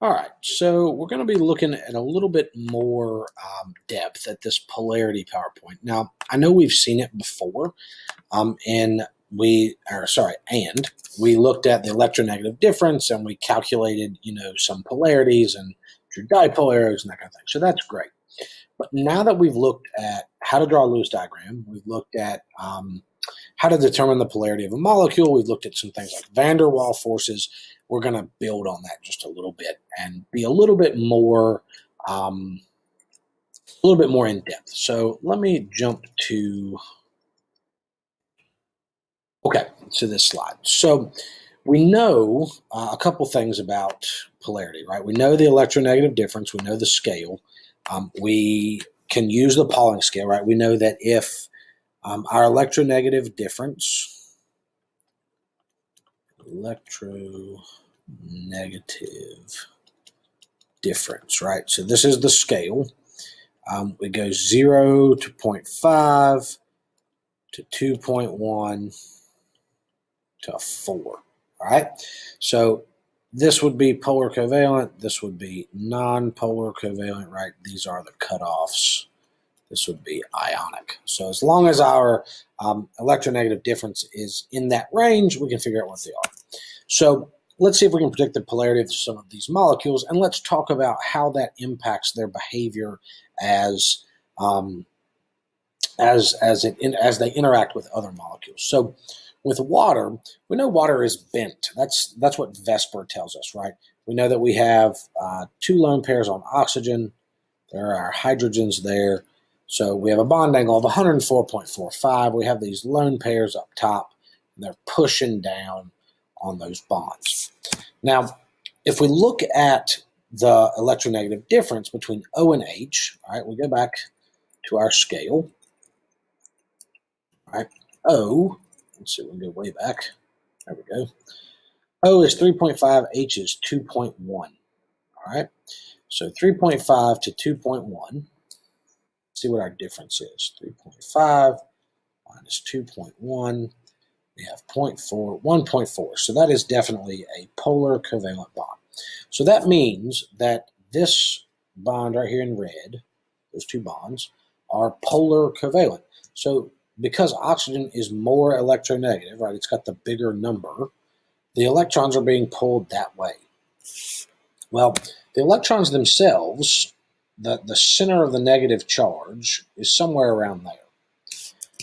All right, so we're going to be looking at a little bit more depth at this polarity PowerPoint. Now, I know we've seen it before, and we looked at the electronegative difference and we calculated, some polarities and drew dipole arrows and that kind of thing. So that's great. But now that we've looked at how to draw a Lewis diagram, we've looked at how to determine the polarity of a molecule, we've looked at some things like van der Waals forces. We're going to build on that just a little bit and be a little bit more in depth. So let me jump to this slide. So we know a couple things about polarity, right? We know the electronegative difference. We know the scale. We can use the Pauling scale, right? We know that if our electronegative difference, right? So this is the scale. It goes 0 to 0.5 to 2.1 to 4. All right. So this would be polar covalent. This would be non-polar covalent, right? These are the cutoffs. This would be ionic. So as long as our electronegative difference is in that range, we can figure out what they are. So let's see if we can predict the polarity of some of these molecules, and let's talk about how that impacts their behavior as they interact with other molecules. So with water, we know water is bent. That's what Vesper tells us, right? We know that we have 2 lone pairs on oxygen. There are hydrogens there. So we have a bond angle of 104.45. We have these lone pairs up top, and they're pushing down on those bonds. Now, if we look at the electronegative difference between O and H, all right, we go back to our scale. All right, O, let's see, we can go way back. There we go. O is 3.5, H is 2.1. All right, so 3.5 to 2.1. See what our difference is. 3.5 minus 2.1. We have 0.4, 1.4. So that is definitely a polar covalent bond. So that means that this bond right here in red, those 2 bonds, are polar covalent. So because oxygen is more electronegative, right, it's got the bigger number, the electrons are being pulled that way. Well, the electrons themselves, the center of the negative charge is somewhere around there.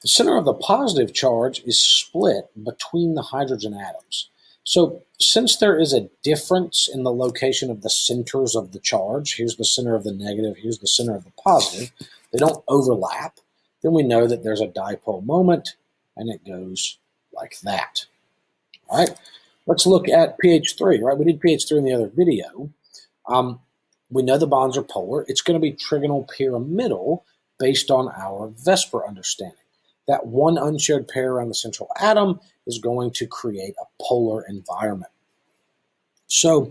The center of the positive charge is split between the hydrogen atoms. So since there is a difference in the location of the centers of the charge, here's the center of the negative, here's the center of the positive, they don't overlap, then we know that there's a dipole moment, and it goes like that. All right, let's look at pH 3, right? We did pH 3 in the other video. We know the bonds are polar. It's going to be trigonal pyramidal based on our Vesper understanding. That one unshared pair around the central atom is going to create a polar environment. So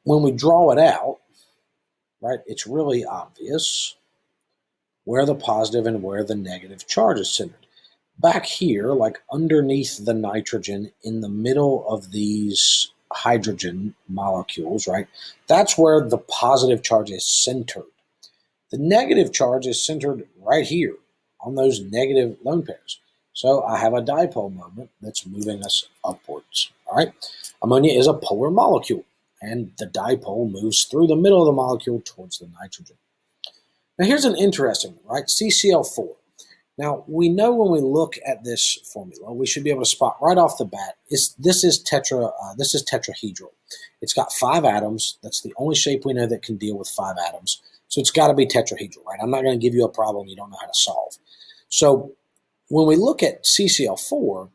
when we draw it out, right, it's really obvious where the positive and where the negative charge is centered. Back here, like underneath the nitrogen in the middle of these hydrogen molecules, right, that's where the positive charge is centered. The negative charge is centered right here on those negative lone pairs. So I have a dipole moment that's moving us upwards. All right. Ammonia is a polar molecule, and the dipole moves through the middle of the molecule towards the nitrogen. Now here's an interesting one, right? CCl4. Now we know when we look at this formula, we should be able to spot right off the bat. This is tetrahedral. It's got 5 atoms. That's the only shape we know that can deal with 5 atoms. So it's got to be tetrahedral, right? I'm not going to give you a problem you don't know how to solve. So when we look at CCl4,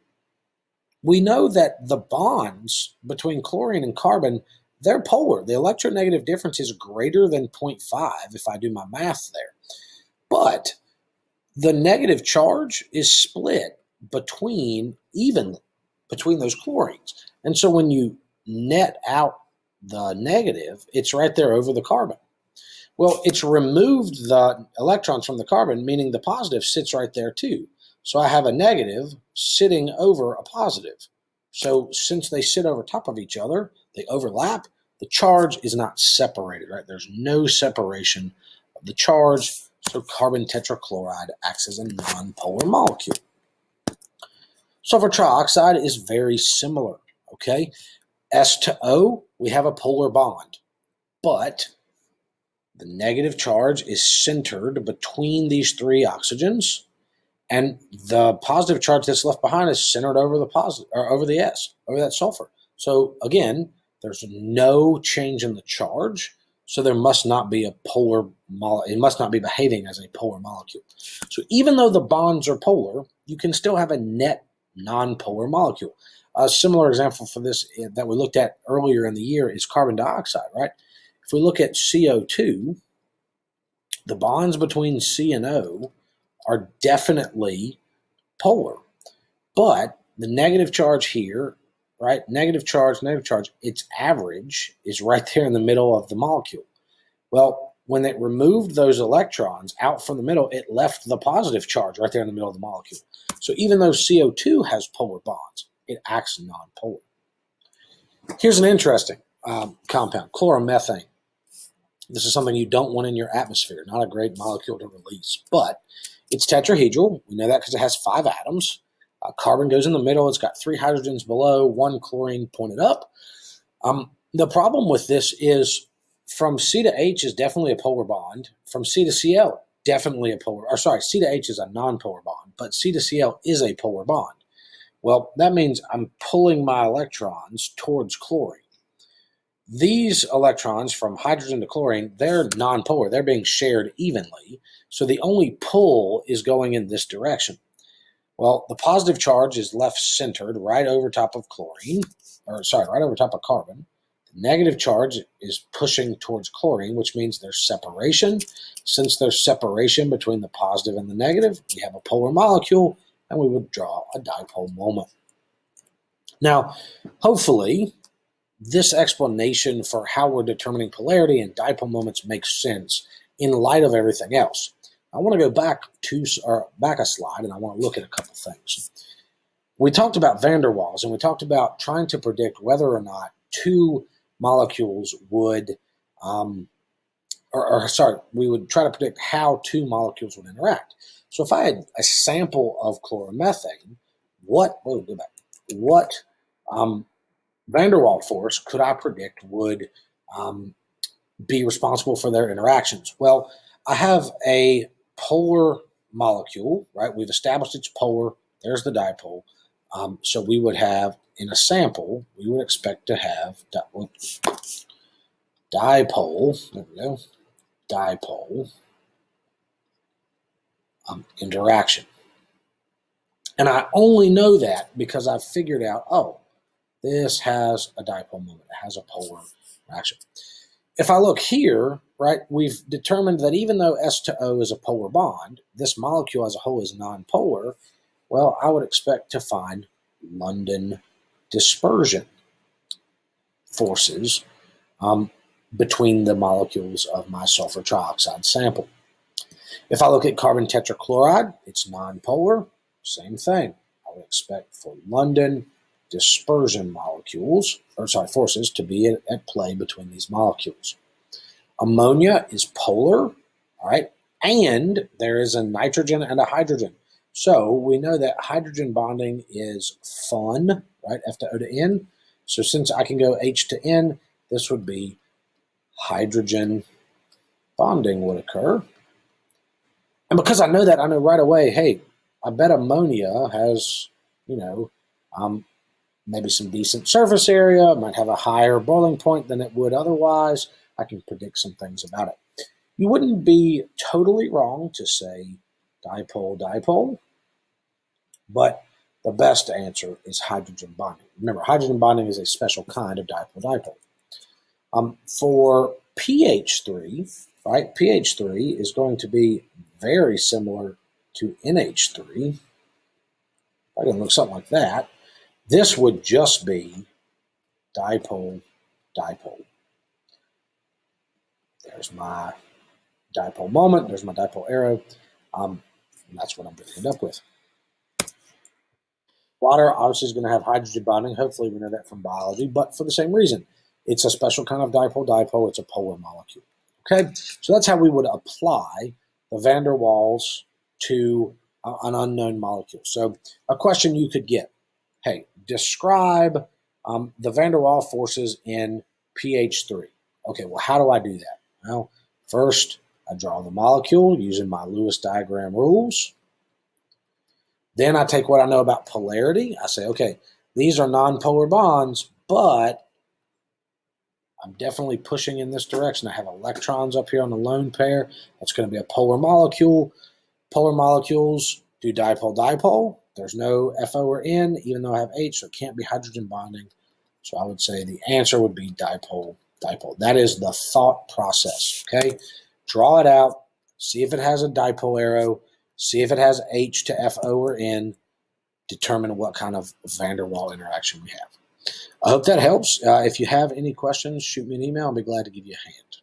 we know that the bonds between chlorine and carbon, they're polar. The electronegative difference is greater than 0.5 if I do my math there. But the negative charge is split evenly between those chlorines. And so when you net out the negative, it's right there over the carbon. Well, it's removed the electrons from the carbon, meaning the positive sits right there too. So I have a negative sitting over a positive. So since they sit over top of each other, they overlap, the charge is not separated, right? There's no separation of the charge, so carbon tetrachloride acts as a nonpolar molecule. Sulfur trioxide is very similar, okay? S to O, we have a polar bond, but the negative charge is centered between these three oxygens, and the positive charge that's left behind is centered over the positive, or over the S, over that sulfur. So again, there's no change in the charge, so there must not be a polar molecule. It must not be behaving as a polar molecule. So even though the bonds are polar, you can still have a net nonpolar molecule. A similar example for this that we looked at earlier in the year is carbon dioxide, right? If we look at CO2, the bonds between C and O are definitely polar, but the negative charge here, right? Negative charge, its average is right there in the middle of the molecule. Well, when it removed those electrons out from the middle, it left the positive charge right there in the middle of the molecule. So even though CO2 has polar bonds, it acts nonpolar. Here's an interesting compound, chloromethane. This is something you don't want in your atmosphere, not a great molecule to release, but it's tetrahedral. We know that because it has 5 atoms. Carbon goes in the middle. It's got 3 hydrogens below, 1 chlorine pointed up. The problem with this is from C to H is definitely a polar bond. From C to Cl, definitely a polar, or sorry, C to H is a nonpolar bond, but C to Cl is a polar bond. Well, that means I'm pulling my electrons towards chlorine. These electrons from hydrogen to chlorine, they're nonpolar. They're being shared evenly. So the only pull is going in this direction. Well, the positive charge is left centered right over top of chlorine, right over top of carbon. The negative charge is pushing towards chlorine, which means there's separation. Since there's separation between the positive and the negative, we have a polar molecule, and we would draw a dipole moment. Now, hopefully, this explanation for how we're determining polarity and dipole moments makes sense in light of everything else. I want to go back a slide, and I want to look at a couple things. We talked about van der Waals, and we talked about trying to predict whether or not two molecules would, we would try to predict how two molecules would interact. So if I had a sample of chloromethane, what van der Waals force could I predict would be responsible for their interactions? Well, I have a polar molecule, right? We've established it's polar. There's the dipole. So we would have, in a sample, we would expect to have dipole, there we go, dipole interaction. And I only know that because I've figured out, oh, this has a dipole moment. It has a polar reaction. If I look here, right, we've determined that even though S to O is a polar bond, this molecule as a whole is nonpolar. Well, I would expect to find London dispersion forces between the molecules of my sulfur trioxide sample. If I look at carbon tetrachloride, it's nonpolar. Same thing. I would expect for London dispersion forces to be at play between these molecules. Ammonia is polar, all right, and there is a nitrogen and a hydrogen. So we know that hydrogen bonding is fun, right, F to O to N. So since I can go H to N, this would be hydrogen bonding would occur. And because I know that, I know right away, hey, I bet ammonia has, maybe some decent surface area, might have a higher boiling point than it would otherwise. I can predict some things about it. You wouldn't be totally wrong to say dipole, but the best answer is hydrogen bonding. Remember, hydrogen bonding is a special kind of dipole. For pH3, right, pH3 is going to be very similar to NH3. I can look something like that. This would just be dipole. There's my dipole moment. There's my dipole arrow. And that's what I'm going to end up with. Water obviously is going to have hydrogen bonding. Hopefully we know that from biology, but for the same reason. It's a special kind of dipole. It's a polar molecule. Okay, so that's how we would apply the van der Waals to an unknown molecule. So a question you could get, hey, describe the van der Waals forces in pH 3. Okay, well, how do I do that? Well, first, I draw the molecule using my Lewis diagram rules. Then I take what I know about polarity. I say, okay, these are nonpolar bonds, but I'm definitely pushing in this direction. I have electrons up here on the lone pair. That's going to be a polar molecule. Polar molecules do dipole-dipole. There's no FO or N, even though I have H, so it can't be hydrogen bonding. So I would say the answer would be dipole-dipole. That is the thought process, okay? Draw it out. See if it has a dipole arrow. See if it has H to FO or N. Determine what kind of van der Waals interaction we have. I hope that helps. If you have any questions, shoot me an email. I'll be glad to give you a hand.